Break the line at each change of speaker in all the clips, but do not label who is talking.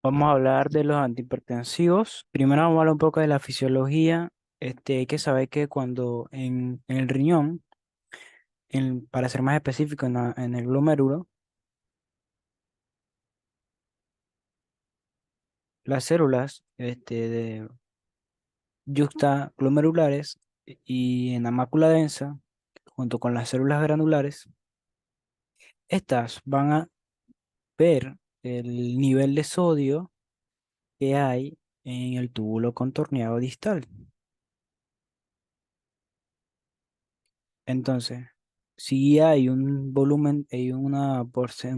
Vamos a hablar de los antihipertensivos. Primero vamos a hablar un poco de la fisiología. Hay que saber que cuando en el riñón, para ser más específico, en el glomérulo, las células yuxtaglomerulares y en la mácula densa, junto con las células granulares, estas van a ver el nivel de sodio que hay en el túbulo contorneado distal. Entonces, si hay un volumen, hay un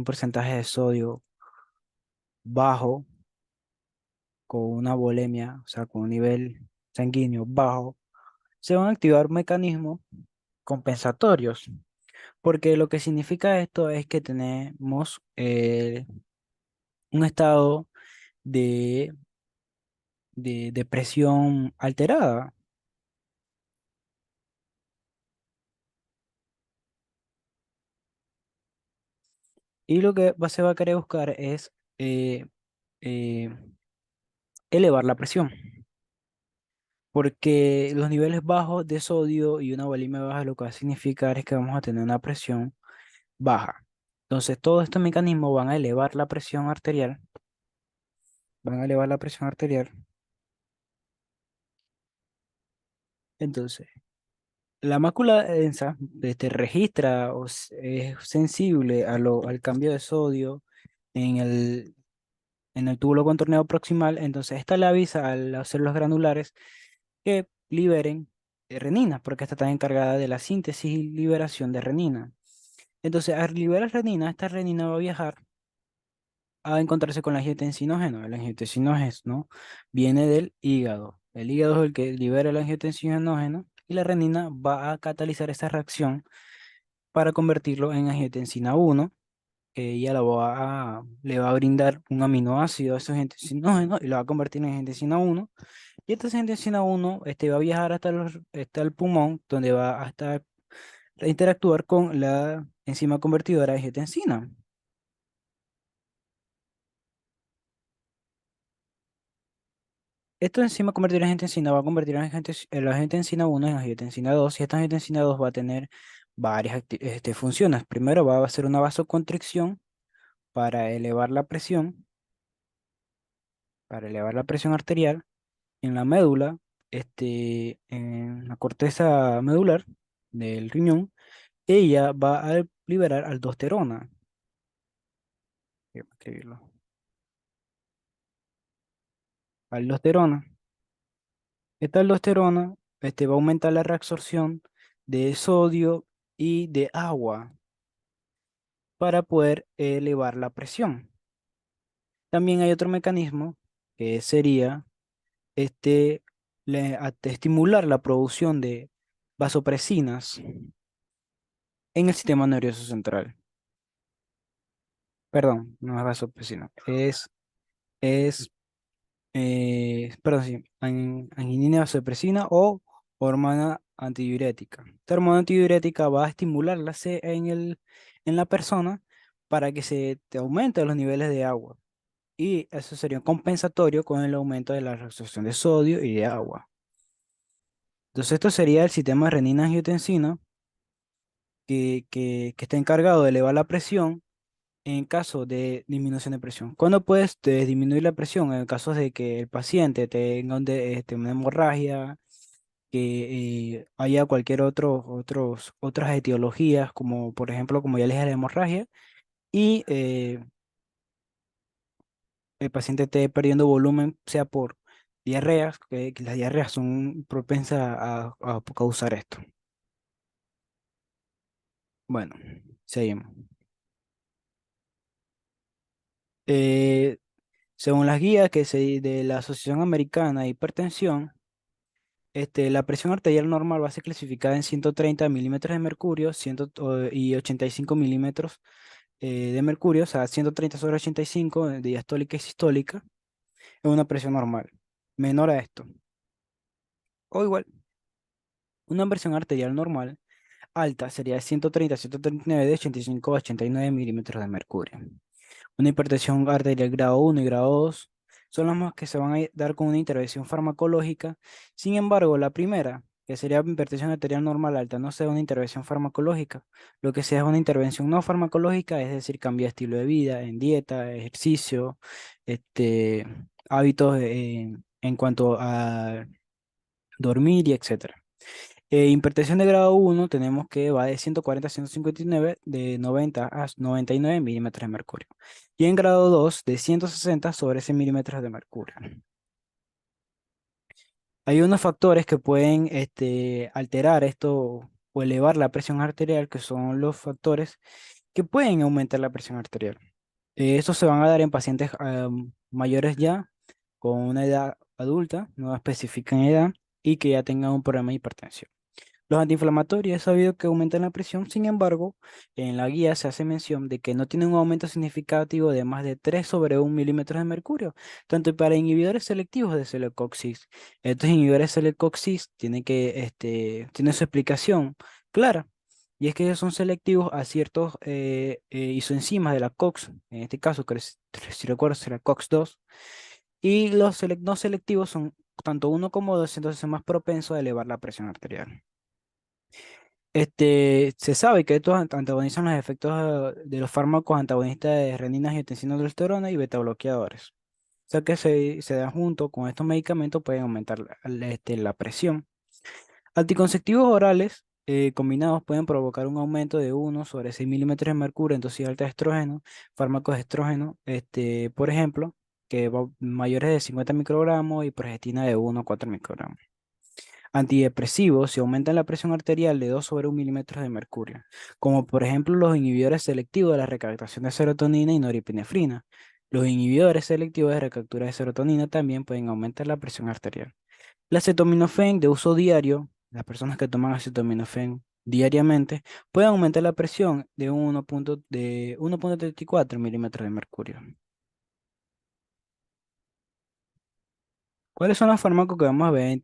porcentaje de sodio bajo, con una volemia, o sea, con un nivel sanguíneo bajo, se van a activar mecanismos compensatorios, porque lo que significa esto es que tenemos un estado de, de presión alterada. Y lo que se va a querer buscar es eh, eh, elevar la presión. Porque los niveles bajos de sodio y una volemia baja lo que va a significar es que vamos a tener una presión baja. Entonces, todos estos mecanismos van a elevar la presión arterial, van a elevar la presión arterial. Entonces, la mácula densa registra es sensible al cambio de sodio en en el túbulo contorneado proximal. Entonces, esta le avisa a las células granulares que liberen renina, porque esta está encargada de la síntesis y liberación de renina. Entonces, al liberar renina, esta renina va a viajar a encontrarse con el angiotensinógeno. El angiotensinógeno viene del hígado. El hígado es el que libera el angiotensinógeno y la renina va a catalizar esa reacción para convertirlo en angiotensina 1, que ella le va a brindar un aminoácido a ese angiotensinógeno y lo va a convertir en angiotensina 1. Y esta angiotensina 1 va a viajar hasta el pulmón, donde va a interactuar con la enzima convertidora de angiotensina. Esta enzima convertidora en angiotensina va a convertir la angiotensina 1 en angiotensina 2 y esta angiotensina 2 va a tener varias funciones. Primero va a hacer una vasoconstricción para elevar la presión, para elevar la presión arterial en la médula, en la corteza medular del riñón. Ella va a liberar aldosterona. Voy a escribirlo. Aldosterona. Esta aldosterona va a aumentar la reabsorción de sodio y de agua para poder elevar la presión. También hay otro mecanismo que sería este, estimular la producción de vasopresinas en el sistema nervioso central. Perdón, no es vasopresina, es perdón, sí, anginina vasopresina o hormona antidiurética. Esta hormona antidiurética va a estimular en la persona para que se te aumente los niveles de agua. Y eso sería compensatorio con el aumento de la reabsorción de sodio y de agua. Entonces, esto sería el sistema de renina-angiotensina que está encargado de elevar la presión en caso de disminución de presión. ¿Cuándo puedes disminuir la presión? En casos de que el paciente tenga una hemorragia, que haya otras etiologías, como por ejemplo, como ya les dije, la hemorragia, y el paciente esté perdiendo volumen, sea por diarreas, que las diarreas son propensas a causar esto. Bueno, seguimos. Eh, Según las guías de la Asociación Americana de Hipertensión, la presión arterial normal va a ser clasificada en 130 milímetros de mercurio y 85 milímetros de mercurio, o sea, 130 sobre 85 de diastólica y sistólica, es una presión normal. Menor a esto. O igual, una presión arterial normal alta sería de 130 a 139 de 85 a 89 milímetros de mercurio. Una hipertensión arterial grado 1 y grado 2 son las más que se van a dar con una intervención farmacológica. Sin embargo, la primera, que sería hipertensión arterial normal alta, no sea una intervención farmacológica. Lo que sea es una intervención no farmacológica, es decir, cambio de estilo de vida, en dieta, ejercicio, este, hábitos en cuanto a dormir y etcétera. Hipertensión de grado 1 tenemos que va de 140 a 159, de 90 a 99 milímetros de mercurio. Y en grado 2 de 160 sobre 100 milímetros de mercurio. Hay unos factores que pueden alterar esto o elevar la presión arterial, que son los factores que pueden aumentar la presión arterial. Estos se van a dar en pacientes mayores ya, con una edad adulta, no especifican edad, y que ya tengan un problema de hipertensión. Los antiinflamatorios es sabido que aumentan la presión, sin embargo, en la guía se hace mención de que no tienen un aumento significativo de más de 3 sobre 1 milímetro de mercurio, tanto para inhibidores selectivos de celecoxis. Estos inhibidores celecoxis tienen su explicación clara, y es que ellos son selectivos a ciertos isoenzimas de la COX, en este caso, que si recuerdo será COX-2, y los no selectivos son tanto uno como dos, entonces son más propensos a elevar la presión arterial. Se sabe que estos antagonizan los efectos de los fármacos antagonistas de renina, angiotensina, aldosterona y beta bloqueadores. O sea que se dan junto con estos medicamentos pueden aumentar la presión. Anticonceptivos orales combinados pueden provocar un aumento de 1 sobre 6 milímetros de mercurio en dosis alta de estrógeno, fármacos de estrógeno, por ejemplo, mayores de 50 microgramos y progestina de 1 a 4 microgramos. Antidepresivos si aumentan la presión arterial de 2 sobre 1 milímetro de mercurio, como por ejemplo los inhibidores selectivos de la recaptación de serotonina y norepinefrina. Los inhibidores selectivos de recaptura de serotonina también pueden aumentar la presión arterial. La acetaminofén de uso diario, las personas que toman acetaminofén diariamente, pueden aumentar la presión de 1,34 milímetros de mercurio. ¿Cuáles son los fármacos que vamos a ver en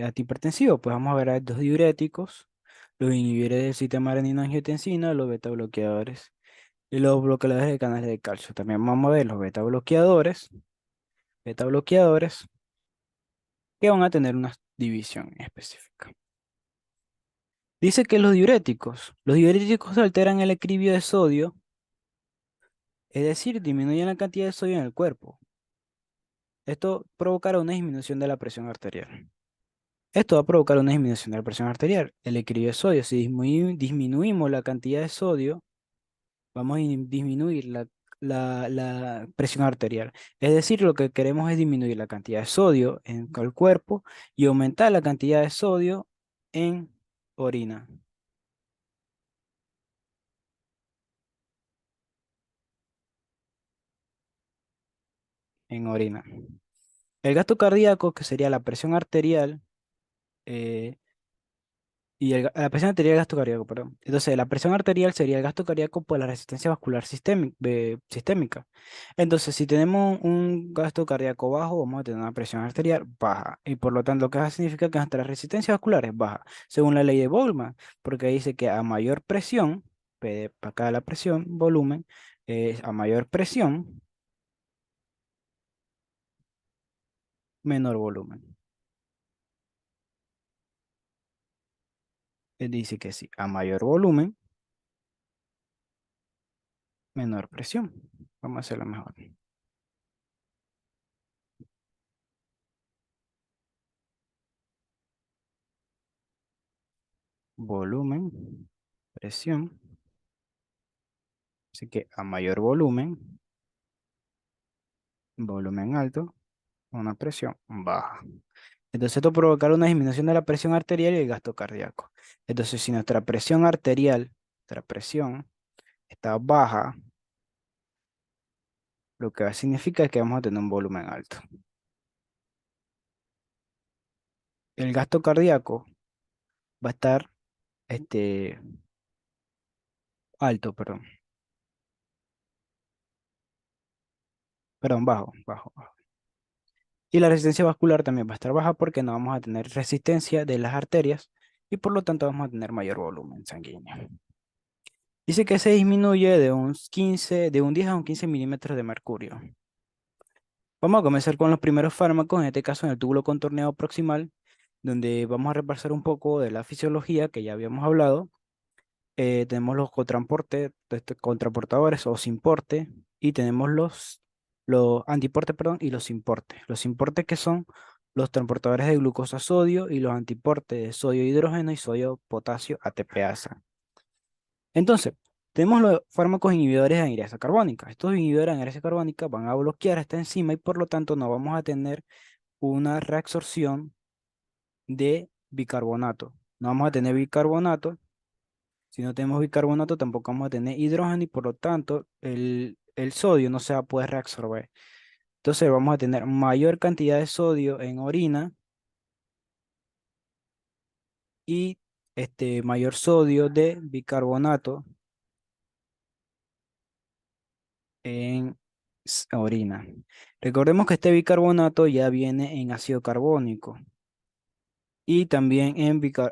antihipertensivos? Pues vamos a ver a los diuréticos, los inhibidores del sistema renina-angiotensina, los beta bloqueadores y los bloqueadores de canales de calcio. También vamos a ver los beta bloqueadores que van a tener una división específica. Dice que los diuréticos alteran el equilibrio de sodio, es decir, disminuyen la cantidad de sodio en el cuerpo. Esto provocará una disminución de la presión arterial. Esto va a provocar una disminución de la presión arterial. El equilibrio de sodio, si disminuimos la cantidad de sodio, vamos a disminuir la presión arterial. Es decir, lo que queremos es disminuir la cantidad de sodio en el cuerpo y aumentar la cantidad de sodio en orina. En orina. El gasto cardíaco, que sería la presión arterial, eh, la presión arterial y el gasto cardíaco, perdón. Entonces, la presión arterial sería el gasto cardíaco por la resistencia vascular sistémica. Entonces, si tenemos un gasto cardíaco bajo, vamos a tener una presión arterial baja. Y por lo tanto, lo que eso significa que nuestra resistencia vascular es baja, según la ley de Boltzmann, porque dice que a mayor presión, P de para acá la presión, volumen, a mayor presión, menor volumen. Él dice que sí, a mayor volumen, menor presión. Vamos a hacerlo mejor. Volumen, presión. Así que a mayor volumen, volumen alto, una presión baja. Entonces esto provocará una disminución de la presión arterial y el gasto cardíaco. Entonces si nuestra presión está baja, lo que significa es que vamos a tener un volumen alto. El gasto cardíaco va a estar este, alto, bajo. Y la resistencia vascular también va a estar baja porque no vamos a tener resistencia de las arterias y por lo tanto vamos a tener mayor volumen sanguíneo. Dice que se disminuye de un 10 a un 15 milímetros de mercurio. Vamos a comenzar con los primeros fármacos, en este caso en el túbulo contorneado proximal, donde vamos a repasar un poco de la fisiología que ya habíamos hablado. Tenemos los cotransporte, contraportadores o simporte, y tenemos los antiporte, perdón, y los simporte. Los simporte que son los transportadores de glucosa sodio y los antiporte de sodio hidrógeno y sodio potasio ATPasa. Entonces, tenemos los fármacos inhibidores de anhidrasa carbónica. Estos inhibidores de anhidrasa carbónica van a bloquear esta enzima y por lo tanto no vamos a tener una reabsorción de bicarbonato. No vamos a tener bicarbonato. Si no tenemos bicarbonato, tampoco vamos a tener hidrógeno y por lo tanto el sodio no se va a poder reabsorber. Entonces vamos a tener mayor cantidad de sodio en orina y mayor sodio de bicarbonato en orina. Recordemos que este bicarbonato ya viene en ácido carbónico. Y también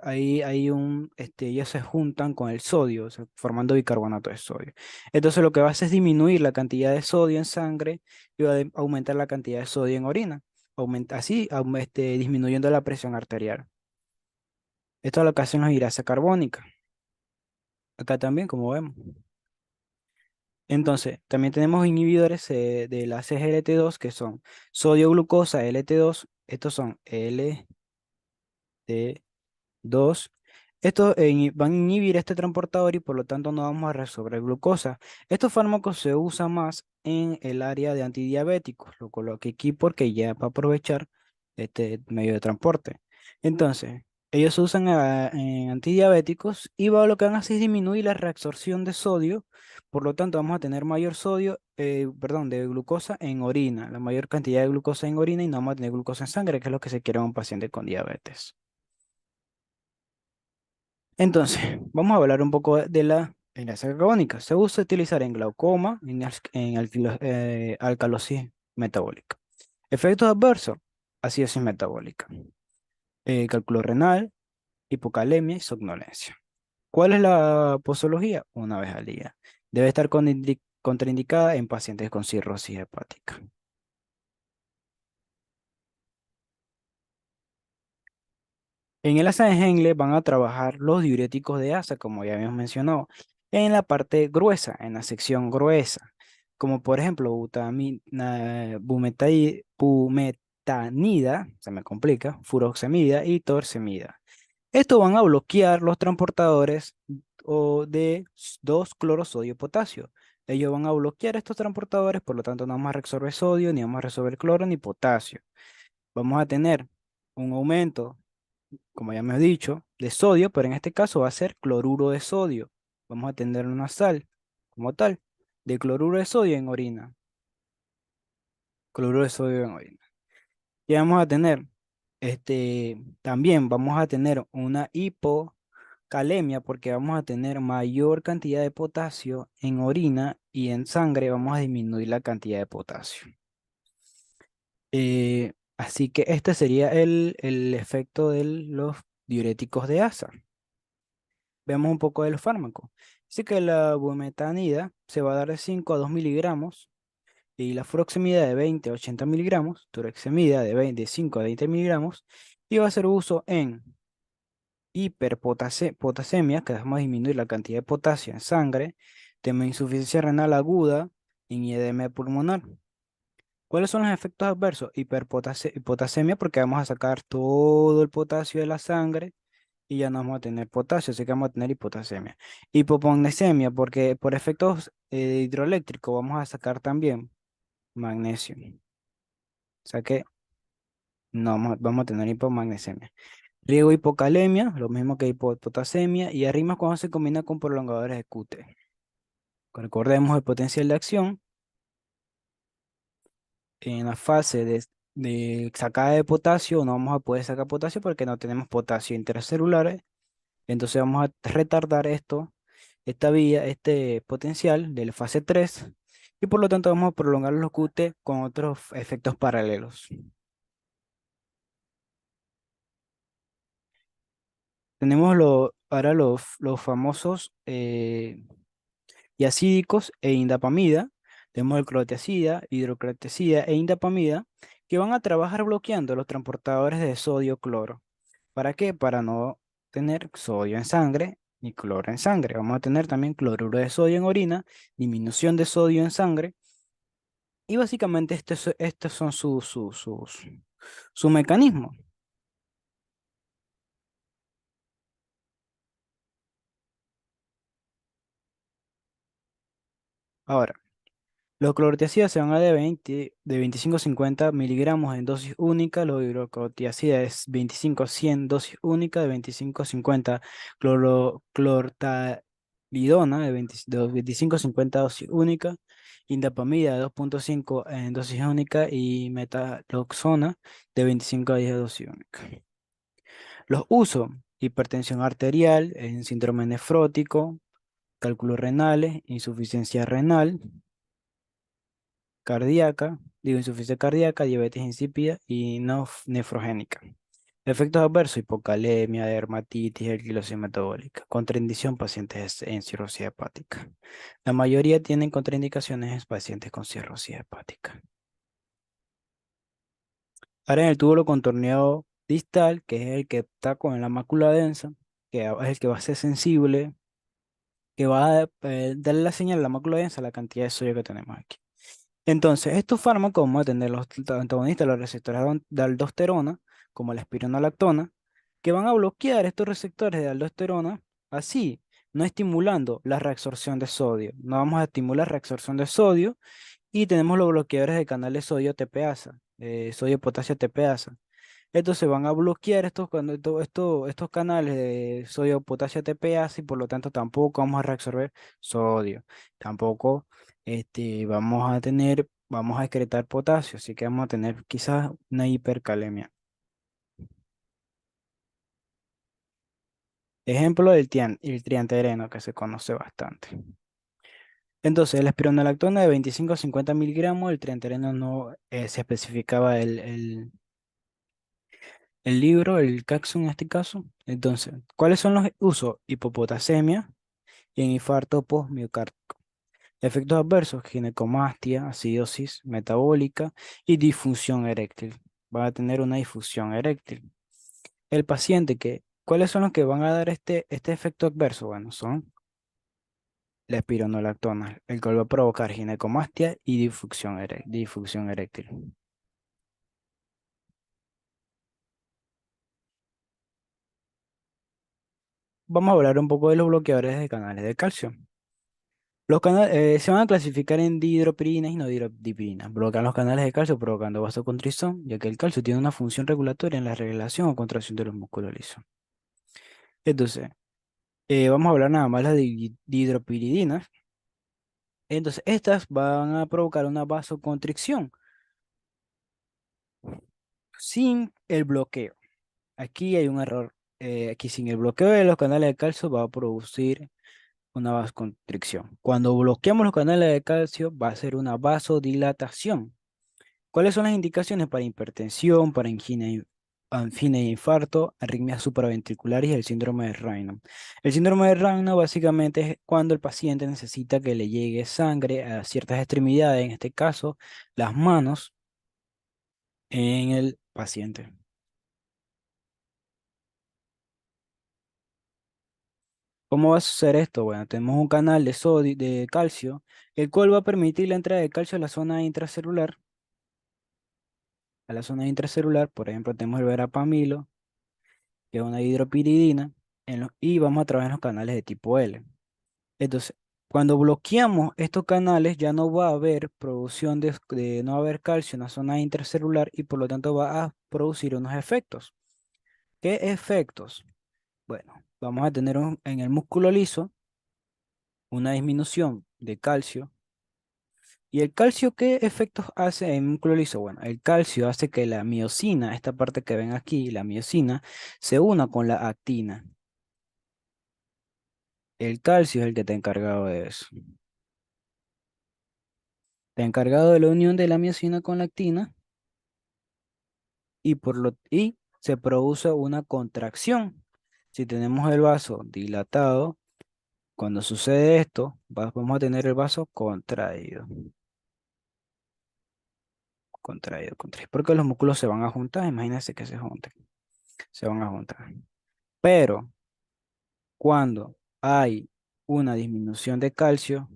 ahí hay ellos se juntan con el sodio, o sea, formando bicarbonato de sodio. Entonces lo que va a hacer es disminuir la cantidad de sodio en sangre y va a aumentar la cantidad de sodio en orina. Disminuyendo la presión arterial. Esto es lo que hacen los hidrasa carbónica. Acá también, como vemos. Entonces, también tenemos inhibidores de la CGLT2 que son sodio glucosa LT2. Estos son LT2. Estos van a inhibir este transportador y por lo tanto no vamos a resolver glucosa. Estos fármacos se usan más en el área de antidiabéticos. Lo coloqué aquí porque ya para aprovechar este medio de transporte. Entonces, ellos se usan en antidiabéticos y lo que van a hacer es disminuir la reabsorción de sodio. Por lo tanto, vamos a tener mayor sodio, perdón, de glucosa en orina, la mayor cantidad de glucosa en orina y no vamos a tener glucosa en sangre, que es lo que se quiere en un paciente con diabetes. Entonces, vamos a hablar un poco de la enlace carbónica. Se usa utilizar en glaucoma, en alcalosis metabólica. Efectos adversos, acidosis metabólica, cálculo renal, hipocalemia y somnolencia. ¿Cuál es la posología? Una vez al día. Debe estar contraindicada en pacientes con cirrosis hepática. En el asa de Henle van a trabajar los diuréticos de asa, como ya habíamos mencionado, en la parte gruesa, en la sección gruesa, como por ejemplo bumetanida, se me complica, furosemida y torsemida. Estos van a bloquear los transportadores de 2-clorosodio-potasio. Ellos van a bloquear estos transportadores, por lo tanto no vamos a resolver sodio, ni vamos a resolver cloro, ni potasio. Vamos a tener un aumento, como ya me he dicho, de sodio, pero en este caso va a ser cloruro de sodio. Vamos a tener una sal como tal de cloruro de sodio en orina. Cloruro de sodio en orina. Y vamos a tener, también vamos a tener una hipocalemia porque vamos a tener mayor cantidad de potasio en orina y en sangre vamos a disminuir la cantidad de potasio. Así que este sería el efecto de los diuréticos de asa. Veamos un poco de los fármacos. Dice que la bumetanida se va a dar de 5 a 2 miligramos y la furosemida de 20 a 80 miligramos, torexemida de 5 a 20 miligramos y va a hacer uso en hiperpotasemia, que vamos a disminuir la cantidad de potasio en sangre, tema insuficiencia renal aguda y edema pulmonar. ¿Cuáles son los efectos adversos? Hipotasemia porque vamos a sacar todo el potasio de la sangre y ya no vamos a tener potasio, así que vamos a tener hipotasemia. Hipomagnesemia, porque por efectos hidroeléctricos vamos a sacar también magnesio. O sea que no vamos a tener hipomagnesemia. Riego hipocalemia, lo mismo que hipopotasemia, y arrimas cuando se combina con prolongadores de QT. Recordemos el potencial de acción en la fase de sacada de potasio, no vamos a poder sacar potasio porque no tenemos potasio intercelulares. Entonces vamos a retardar esta vía, este potencial de la fase 3 y por lo tanto vamos a prolongar los QT con otros efectos paralelos. Tenemos ahora los famosos yacídicos e indapamida. Tenemos el clorotiazida, hidroclorotiazida e indapamida, que van a trabajar bloqueando los transportadores de sodio-cloro. ¿Para qué? Para no tener sodio en sangre ni cloro en sangre. Vamos a tener también cloruro de sodio en orina, disminución de sodio en sangre. Y básicamente estos son su mecanismo. Ahora, los clorotiacidas se van a de 25 a 50 miligramos en dosis única, los hidroclorotiacidas 25 a 100 dosis única de 25 a 50, clortalidona de 25 a 50 dosis única, indapamida de 2,5 en dosis única y metaloxona de 25 a 10 dosis única. Los uso: hipertensión arterial, en síndrome nefrótico, cálculos renales, insuficiencia renal cardíaca, insuficiencia cardíaca, diabetes insípida y nefrogénica. Efectos adversos: hipocalemia, dermatitis, alquilosis metabólica. Contraindicación: pacientes en cirrosis hepática. La mayoría tienen contraindicaciones en pacientes con cirrosis hepática. Ahora en el túbulo contorneado distal, que es el que está con la mácula densa, que es el que va a ser sensible, que va a darle la señal a la mácula densa a la cantidad de sodio que tenemos aquí. Entonces, estos fármacos vamos a tener los antagonistas de los receptores de aldosterona, como la espironolactona, que van a bloquear estos receptores de aldosterona, así, no estimulando la reabsorción de sodio. No vamos a estimular reabsorción de sodio y tenemos los bloqueadores de canales sodio TPasa, sodio-potasio TPasa. Entonces van a bloquear estos canales de sodio, potasio, ATPase y por lo tanto tampoco vamos a reabsorber sodio. Tampoco vamos a excretar potasio, así que vamos a tener quizás una hipercalemia. Ejemplo el triantereno que se conoce bastante. Entonces, la espironolactona de 25 a 50 miligramos, el triantereno no se especificaba el libro, el Caxon en este caso. Entonces, ¿cuáles son los usos? Hipopotasemia y en infarto postmiocárdico. Efectos adversos: ginecomastia, acidosis metabólica y disfunción eréctil. Va a tener una disfunción eréctil. El paciente ¿cuáles son los que van a dar este efecto adverso? Bueno, son la espironolactona, el cual va a provocar ginecomastia y disfunción eréctil. Vamos a hablar un poco de los bloqueadores de canales de calcio. Se van a clasificar en dihidropirinas y no dihidropirinas. Bloquean los canales de calcio provocando vasoconstricción, ya que el calcio tiene una función regulatoria en la regulación o contracción de los músculos lisos. Entonces, vamos a hablar nada más las dihidropiridinas. Entonces, estas van a provocar una vasoconstricción sin el bloqueo. Aquí hay un error. Aquí sin el bloqueo de los canales de calcio va a producir una vasoconstricción. Cuando bloqueamos los canales de calcio va a ser una vasodilatación. ¿Cuáles son las indicaciones para hipertensión, para angina e infarto, arritmias supraventriculares y el síndrome de Raynaud? El síndrome de Raynaud básicamente es cuando el paciente necesita que le llegue sangre a ciertas extremidades, en este caso las manos, en el paciente. ¿Cómo va a suceder esto? Bueno, tenemos un canal de sodio, de calcio, el cual va a permitir la entrada de calcio a la zona intracelular. A la zona intracelular, por ejemplo, tenemos el verapamilo, que es una hidropiridina, y vamos a trabajar en los canales de tipo L. Entonces, cuando bloqueamos estos canales, ya no va a haber producción no va a haber calcio en la zona intracelular y por lo tanto va a producir unos efectos. ¿Qué efectos? Bueno, vamos a tener en el músculo liso una disminución de calcio. ¿Y el calcio qué efectos hace en el músculo liso? Bueno, el calcio hace que la miosina, esta parte que ven aquí, la miosina, se una con la actina. El calcio es el que está encargado de eso. Está encargado de la unión de la miosina con la actina y se produce una contracción. Si tenemos el vaso dilatado, cuando sucede esto, vamos a tener el vaso contraído. contraído, contraído. Porque los músculos se van a juntar, imagínense que se junten, se van a juntar. Pero cuando hay una disminución de calcio,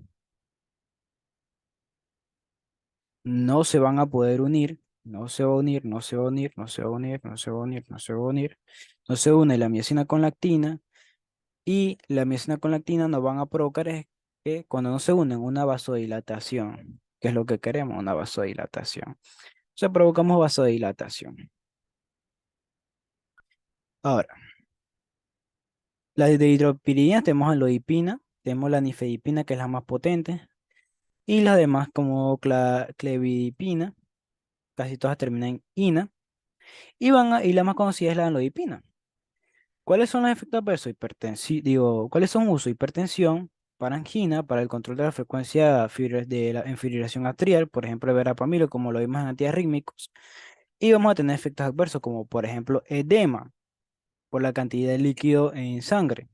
no se van a poder unir, no se va a unir, no se va a unir, no se va a unir, no se va a unir, no se va a unir. No se une la miosina con lactina y la miosina con lactina nos van a provocar es que cuando no se unen una vasodilatación, que es lo que queremos, una vasodilatación. O sea, provocamos vasodilatación. Ahora, las de hidropiridina tenemos amlodipina, tenemos la nifedipina que es la más potente y las demás como clevidipina, casi todas terminan en ina y la más conocida es la amlodipina. ¿Cuáles son los efectos adversos? Digo, ¿cuáles son uso? Hipertensión, para angina, para el control de la frecuencia de la en fibrilación atrial, por ejemplo, el verapamilo, como lo vimos en antiarrítmicos. Y vamos a tener efectos adversos, como por ejemplo edema, por la cantidad de líquido en sangre.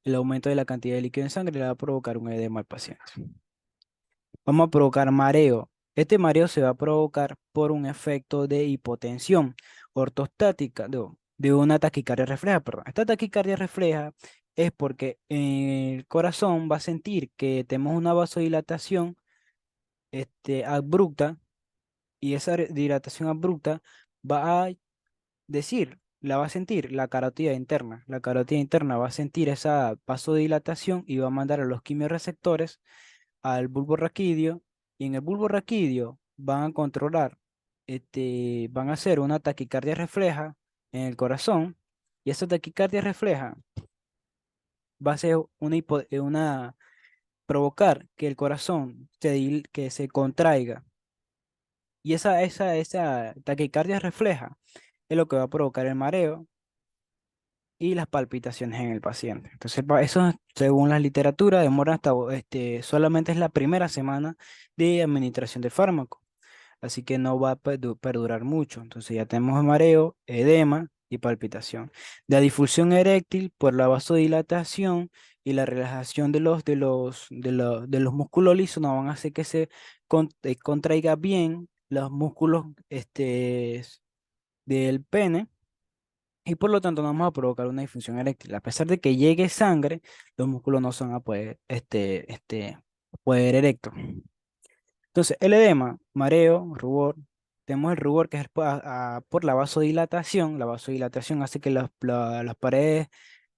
El aumento de la cantidad de líquido en sangre le va a provocar un edema al paciente. Vamos a provocar mareo. Este mareo se va a provocar por un efecto de hipotensión ortostática, de una taquicardia refleja, perdón. Esta taquicardia refleja es porque el corazón va a sentir que tenemos una vasodilatación abrupta y esa dilatación abrupta va a la va a sentir la carótida interna. La carótida interna va a sentir esa vasodilatación y va a mandar a los quimiorreceptores al bulbo raquídeo y en el bulbo raquídeo van a controlar, van a hacer una taquicardia refleja en el corazón y esa taquicardia refleja va a ser provocar que el corazón que se contraiga y esa taquicardia refleja es lo que va a provocar el mareo y las palpitaciones en el paciente. Entonces, eso, según la literatura, demora hasta, solamente es la primera semana de administración del fármaco, así que no va a perdurar mucho. Entonces, ya tenemos mareo, edema y palpitación. La difusión eréctil por la vasodilatación y la relajación de los músculos lisos no van a hacer que se contraiga bien los músculos del pene y por lo tanto no vamos a provocar una disfunción eréctil. A pesar de que llegue sangre, los músculos no se van a poder, poder erecto. Entonces, el edema, mareo, rubor. Tenemos el rubor que es por la vasodilatación. La vasodilatación hace que las paredes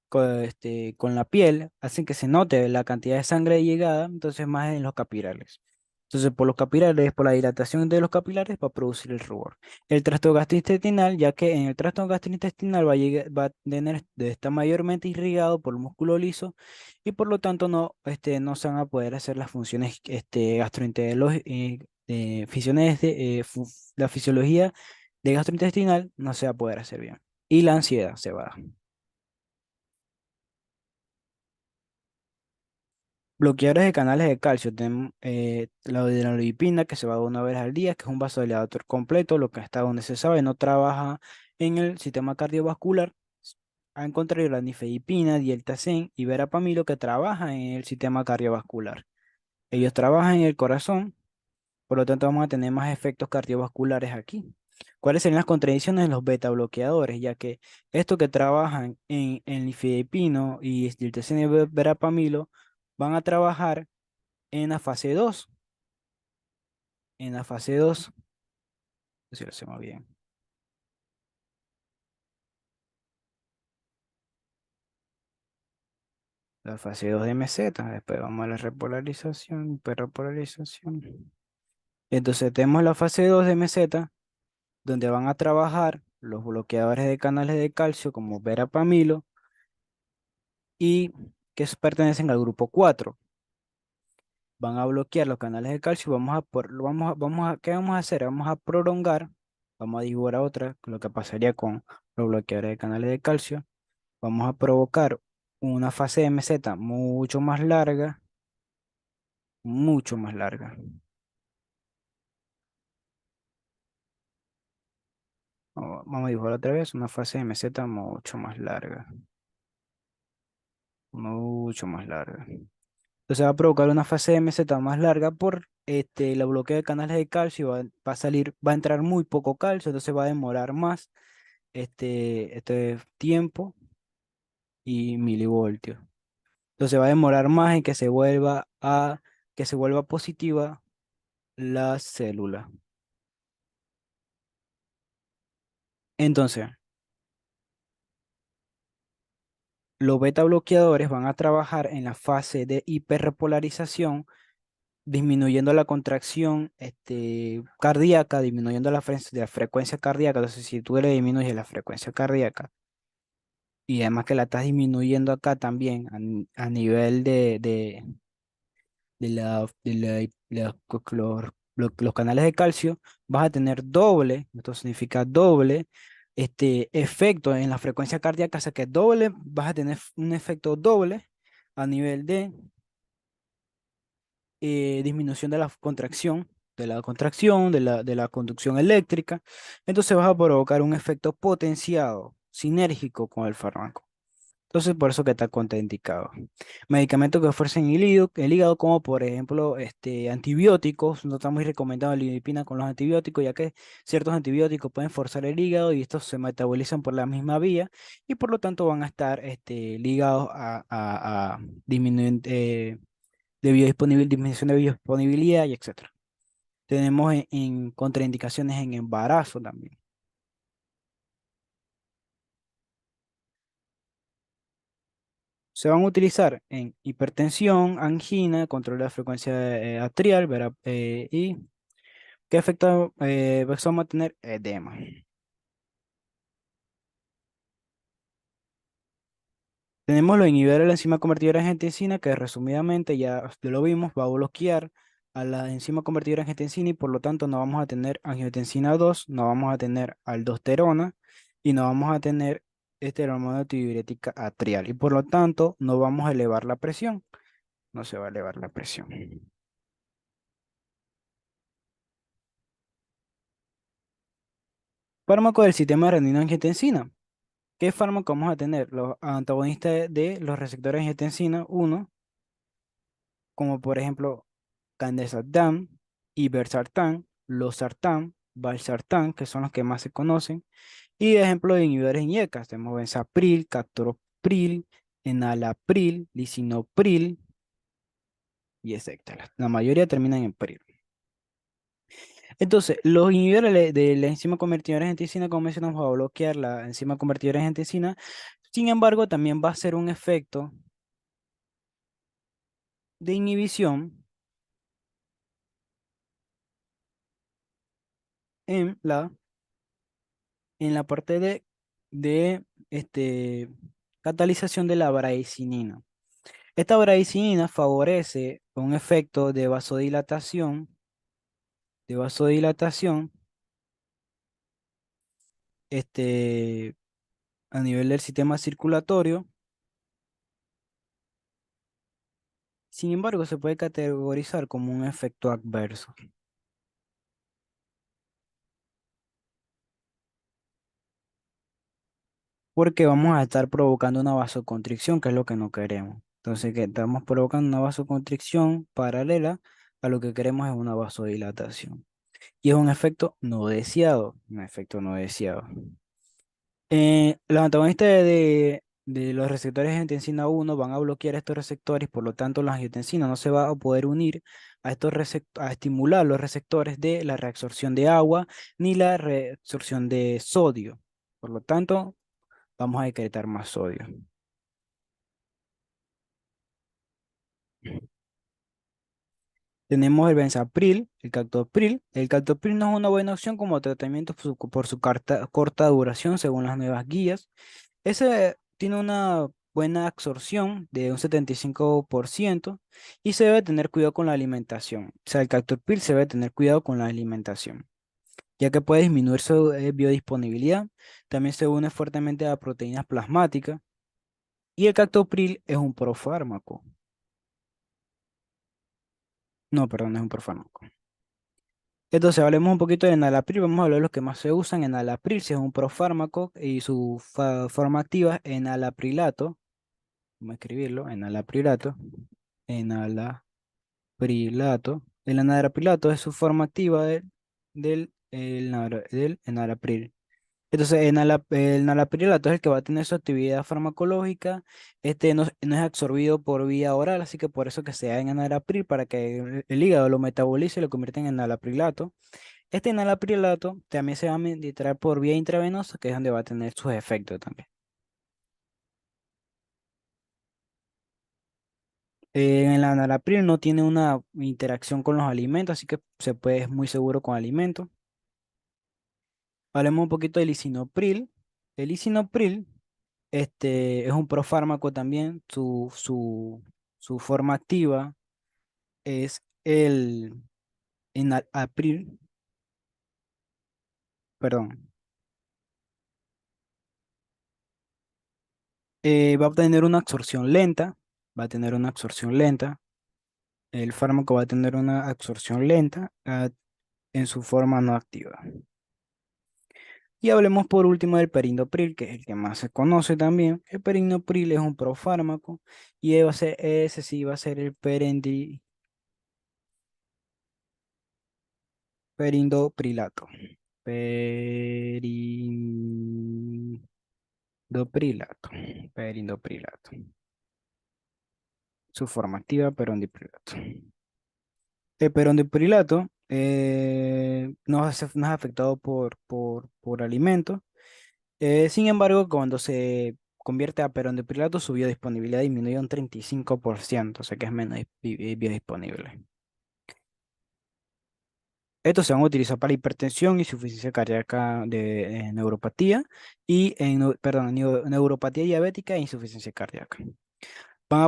con la piel hacen que se note la cantidad de sangre llegada, entonces más en los capilares. Entonces, por los capilares, por la dilatación de los capilares, va a producir el rubor. El trastorno gastrointestinal, ya que en el trastorno gastrointestinal va a tener, está mayormente irrigado por el músculo liso y por lo tanto no se van a poder hacer las funciones funciones la fisiología de gastrointestinal no se va a poder hacer bien. Y la ansiedad se va a dar. Bloqueadores de canales de calcio. Tenemos la adrenalina que se va a dar una vez al día, que es un vasodilatador completo, lo que hasta donde se sabe no trabaja en el sistema cardiovascular. Han contrario la nifedipina, dieltasen y verapamilo que trabajan en el sistema cardiovascular. Ellos trabajan en el corazón, por lo tanto vamos a tener más efectos cardiovasculares aquí. ¿Cuáles serían las contradicciones de los beta bloqueadores? Ya que estos que trabajan en el nifedipino y dieltasen y verapamilo van a trabajar en la fase 2. En la fase 2, si lo hacemos bien. La fase 2 de meseta. Después vamos a la repolarización, hiperrepolarización. Entonces tenemos la fase 2 de meseta, donde van a trabajar los bloqueadores de canales de calcio como verapamilo y pertenecen al grupo 4. Van a bloquear los canales de calcio. ¿Qué vamos a hacer? Vamos a prolongar, vamos a dibujar a otra, lo que pasaría con los bloqueadores de canales de calcio. Vamos a provocar una fase de meseta mucho más larga, mucho más larga. Vamos a dibujar otra vez una fase de meseta mucho más larga, mucho más larga. Entonces va a provocar una fase de MZ más larga por la bloqueo de canales de calcio, va a salir, va a entrar muy poco calcio, entonces va a demorar más este tiempo y milivoltios. Entonces va a demorar más en que se vuelva positiva la célula. Entonces, los beta bloqueadores van a trabajar en la fase de hiperrepolarización, disminuyendo la contracción cardíaca, disminuyendo la frecuencia cardíaca. Entonces, si tú le disminuyes la frecuencia cardíaca y además que la estás disminuyendo acá también a nivel los canales de calcio, vas a tener doble, esto significa doble, efecto en la frecuencia cardíaca, o sea que doble, vas a tener un efecto doble a nivel de disminución de la conducción eléctrica. Entonces vas a provocar un efecto potenciado, sinérgico con el fármaco. Entonces, por eso que está contraindicado. Medicamentos que fuercen el hígado, como por ejemplo antibióticos, no está muy recomendado la lidipina con los antibióticos, ya que ciertos antibióticos pueden forzar el hígado y estos se metabolizan por la misma vía y por lo tanto van a estar ligados a disminución de biodisponibilidad y etcétera. Tenemos en contraindicaciones en embarazo también. Se van a utilizar en hipertensión, angina, control de la frecuencia atrial, y qué efecto vamos a tener edema. Tenemos los inhibidores de la enzima convertidora en angiotensina, que resumidamente ya lo vimos, va a bloquear a la enzima convertidora en angiotensina y por lo tanto no vamos a tener angiotensina 2, no vamos a tener aldosterona y no vamos a tener hormona antidiurética atrial y por lo tanto no vamos a elevar la presión, no se va a elevar la presión. Fármaco del sistema renina-angiotensina. ¿Qué fármaco vamos a tener? Los antagonistas de los receptores de angiotensina 1, como por ejemplo candesartán, ibersartán, losartán, valsartán, que son los que más se conocen. Y ejemplo de inhibidores en IECAS, tenemos benzapril, captopril, enalapril, lisinopril y etcétera. La mayoría terminan en pril. Entonces, los inhibidores de la enzima convertidora en angiotensina, como mencionamos, va a bloquear la enzima convertidora en angiotensina. Sin embargo, también va a ser un efecto de inhibición en la parte de catalización de la bradicinina. Esta bradicinina favorece un efecto de vasodilatación, este, a nivel del sistema circulatorio. Sin embargo, se puede categorizar como un efecto adverso, porque vamos a estar provocando una vasoconstricción, que es lo que no queremos. Entonces, que estamos provocando una vasoconstricción paralela a lo que queremos es una vasodilatación. Y es un efecto no deseado, un efecto no deseado. Los antagonistas de los receptores de angiotensina 1 van a bloquear estos receptores, por lo tanto la angiotensina no se va a poder unir a a estimular los receptores de la reabsorción de agua ni la reabsorción de sodio. Por lo tanto, vamos a decretar más sodio. Tenemos el benzapril, el captopril. El captopril no es una buena opción como tratamiento por su corta duración según las nuevas guías. Ese tiene una buena absorción de un 75% y se debe tener cuidado con la alimentación. O sea, el captopril se debe tener cuidado con la alimentación, ya que puede disminuir su biodisponibilidad. También se une fuertemente a proteínas plasmáticas y el captopril es un profármaco. No, perdón, no es un profármaco. Entonces, hablemos un poquito de enalapril. Vamos a hablar de los que más se usan. Enalapril, si es un profármaco y su forma activa es enalaprilato. Vamos a escribirlo, enalaprilato. enalaprilato. El enalaprilato es su forma activa del enalapril. Entonces, el enalaprilato es el que va a tener su actividad farmacológica. Este no es absorbido por vía oral, así que por eso que se da en enalapril, para que el hígado lo metabolice y lo convierta en enalaprilato. Este enalaprilato también se va a administrar por vía intravenosa, que es donde va a tener sus efectos también. El enalapril no tiene una interacción con los alimentos, así que es muy seguro con alimentos. Hablemos un poquito del lisinopril. El lisinopril es un profármaco también. Su forma activa es el enalapril, perdón. Va a tener una absorción lenta, va a tener una absorción lenta. El fármaco va a tener una absorción lenta en su forma no activa. Y hablemos por último del perindopril, que es el que más se conoce también. El perindopril es un profármaco y ese sí va a ser el perindoprilato. Perindoprilato. Perindoprilato. Su forma activa, perindoprilato. El perondiprolato no es afectado por alimentos. Sin embargo, cuando se convierte a perondiprolato, su biodisponibilidad disminuye un 35%, o sea que es menos biodisponible. Estos se van a utilizar para hipertensión, insuficiencia cardíaca de neuropatía neuropatía diabética e insuficiencia cardíaca. Van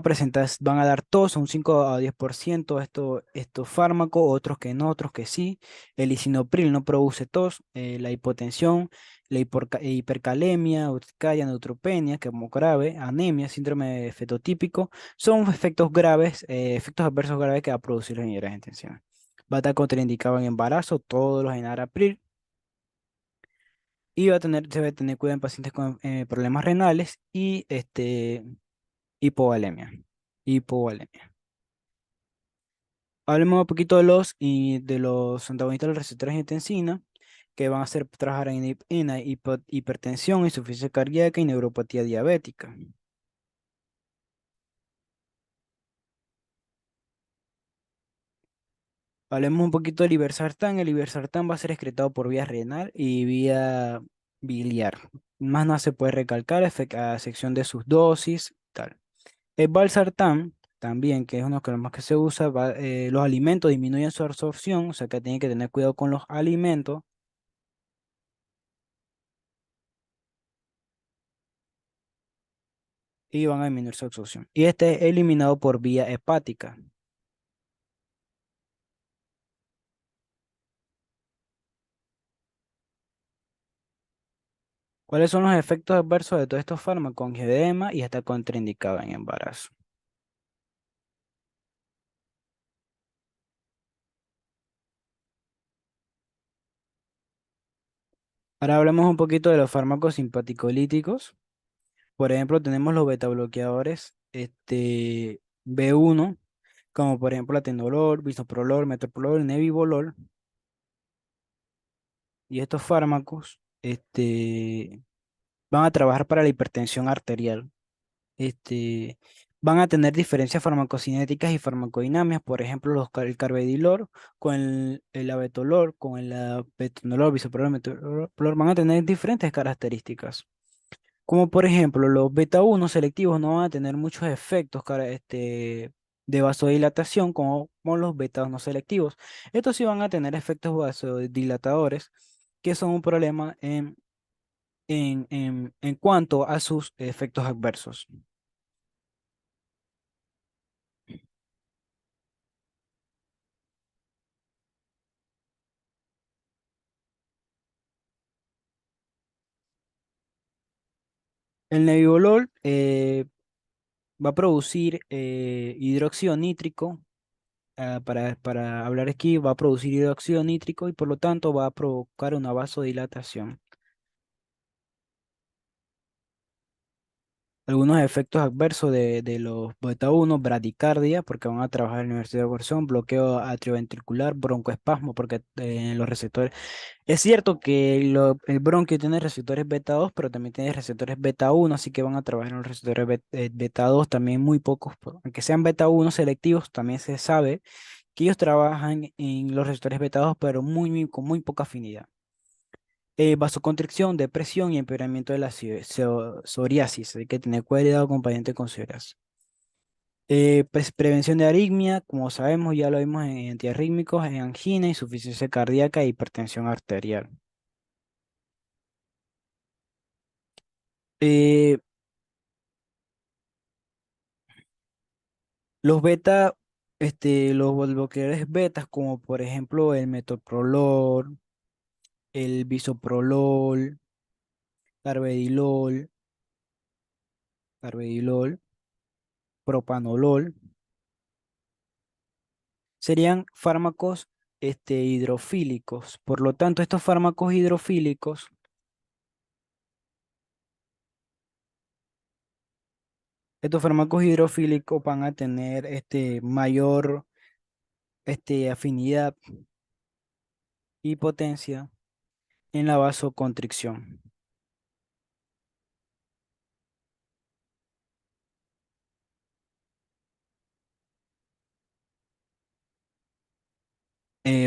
a dar todos un 5 a 10% estos fármacos, otros que no, otros que sí. El lisinopril no produce tos, la hipotensión, hipercalemia, urticaria, neutropenia, que como grave, anemia, síndrome fetotípico, son efectos graves, efectos adversos graves que va a producir la inhibición de tensión. Va a estar contraindicado en embarazo, todos los enalapril, y se debe tener cuidado en pacientes con problemas renales y hipovalemia. Hipovalemia. Hablemos un poquito de los antagonistas de los receptores de angiotensina, que van a hacer trabajar en la hipertensión, insuficiencia cardíaca y neuropatía diabética. Hablemos un poquito del ibersartán. El ibersartán va a ser excretado por vía renal y vía biliar. Más nada se puede recalcar a sección de sus dosis, tal. El valsartán, también, que es uno de los más que se usa, los alimentos disminuyen su absorción, o sea que tiene que tener cuidado con los alimentos y van a disminuir su absorción. Y este es eliminado por vía hepática. ¿Cuáles son los efectos adversos de todos estos fármacos? Angioedema y está contraindicado en embarazo. Ahora hablemos un poquito de los fármacos simpaticolíticos. Por ejemplo, tenemos los beta bloqueadores B1, como por ejemplo atenolol, bisoprolol, metoprolol, nebivolol. Y estos fármacos van a trabajar para la hipertensión arterial. Van a tener diferencias farmacocinéticas y farmacodinámicas, por ejemplo, el carvedilol con el abetolol, con el abenolol, bisoprolol, metoprolol, van a tener diferentes características. Como por ejemplo, los beta 1 selectivos no van a tener muchos efectos de vasodilatación como los beta no selectivos. Estos sí van a tener efectos vasodilatadores, que son un problema en cuanto a sus efectos adversos. El nebivolol va a producir hidróxido nítrico. Para hablar aquí, va a producir hidróxido nítrico y por lo tanto va a provocar una vasodilatación. Algunos efectos adversos de los beta 1, bradicardia, porque van a trabajar en la Universidad de corazón, bloqueo atrioventricular, broncoespasmo, porque los receptores. Es cierto que el bronquio tiene receptores beta 2, pero también tiene receptores beta 1, así que van a trabajar en los receptores beta 2, también muy pocos, aunque sean beta 1 selectivos, también se sabe que ellos trabajan en los receptores beta 2, pero con muy poca afinidad. Vasoconstricción, depresión y empeoramiento de la psoriasis. Hay que tener cuidado acompañante con psoriasis. Pues, prevención de arritmia, como sabemos, ya lo vimos en antiarrítmicos, en angina, insuficiencia cardíaca e hipertensión arterial. Eh, los beta, los bloqueadores betas, como por ejemplo el metoprolol, el bisoprolol, carvedilol, carvedilol, propanolol, serían fármacos hidrofílicos. Por lo tanto, estos fármacos hidrofílicos van a tener mayor afinidad y potencia en la vasoconstricción.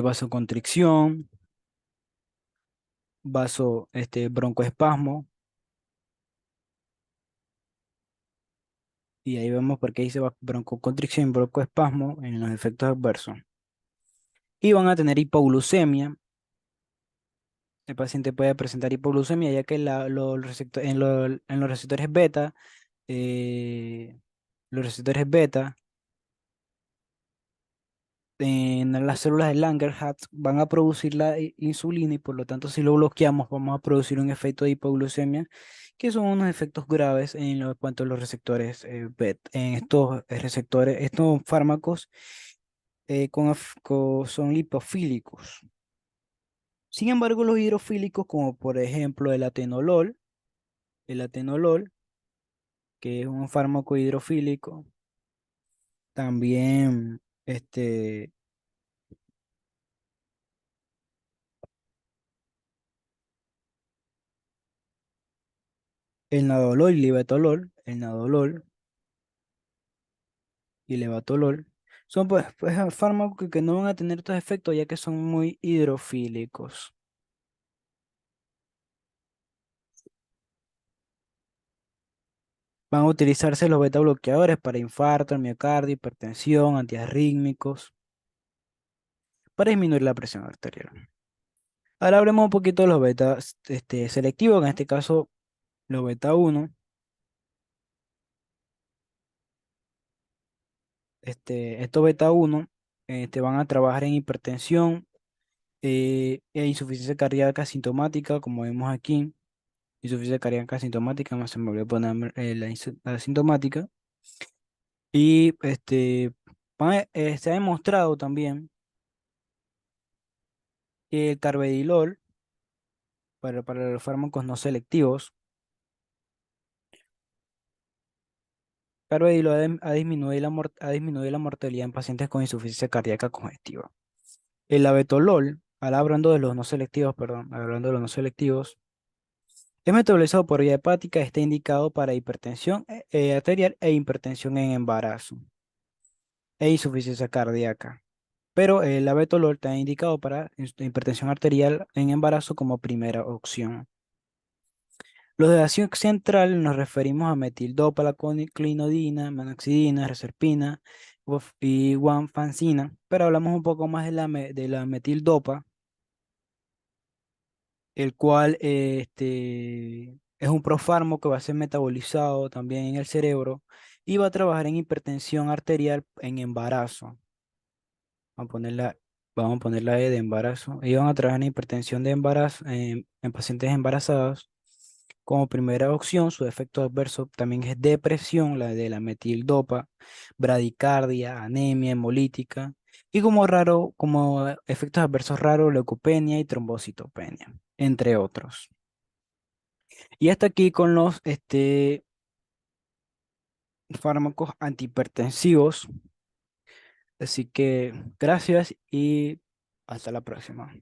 Vasoconstricción, broncoespasmo, y ahí vemos por qué dice broncoconstricción y broncoespasmo en los efectos adversos. Y van a tener hipoglucemia. El paciente puede presentar hipoglucemia ya que en los receptores beta, eh, los receptores beta en las células de Langerhans van a producir la insulina y por lo tanto si lo bloqueamos vamos a producir un efecto de hipoglucemia, que son unos efectos graves en lo cuanto a los receptores beta. En estos receptores, estos fármacos son lipofílicos. Sin embargo, los hidrofílicos, como por ejemplo el atenolol, que es un fármaco hidrofílico, también el nadolol y el nadolol y levatolol, son pues, fármacos que no van a tener estos efectos ya que son muy hidrofílicos. Van a utilizarse los beta bloqueadores para infarto, miocardio, hipertensión, antiarrítmicos, para disminuir la presión arterial. Ahora hablemos un poquito de los beta selectivos, en este caso los beta 1. Estos beta 1 van a trabajar en hipertensión e insuficiencia cardíaca asintomática, como vemos aquí. Insuficiencia cardíaca asintomática, más se me olvidó poner la asintomática. Y se ha demostrado también que el carvedilol, para los fármacos no selectivos, carvedilol ha disminuido la mortalidad en pacientes con insuficiencia cardíaca congestiva. El abetolol, ahora hablando de los no selectivos, perdón, hablando de los no selectivos, es metabolizado por vía hepática, está indicado para hipertensión arterial e hipertensión en embarazo e insuficiencia cardíaca. Pero el abetolol está indicado para hipertensión arterial en embarazo como primera opción. Los de acción central nos referimos a metildopa, la clinodina, manoxidina, reserpina y guanfacina, pero hablamos un poco más de la metildopa, el cual es un profármaco que va a ser metabolizado también en el cerebro y va a trabajar en hipertensión arterial en embarazo. Vamos a ponerla, vamos a poner la E de embarazo. Ellos van a trabajar en hipertensión de embarazo en pacientes embarazados. Como primera opción, su efecto adverso también es depresión, la de la metildopa, bradicardia, anemia hemolítica. Y como efectos adversos raros, leucopenia y trombocitopenia, entre otros. Y hasta aquí con los fármacos antihipertensivos. Así que gracias y hasta la próxima.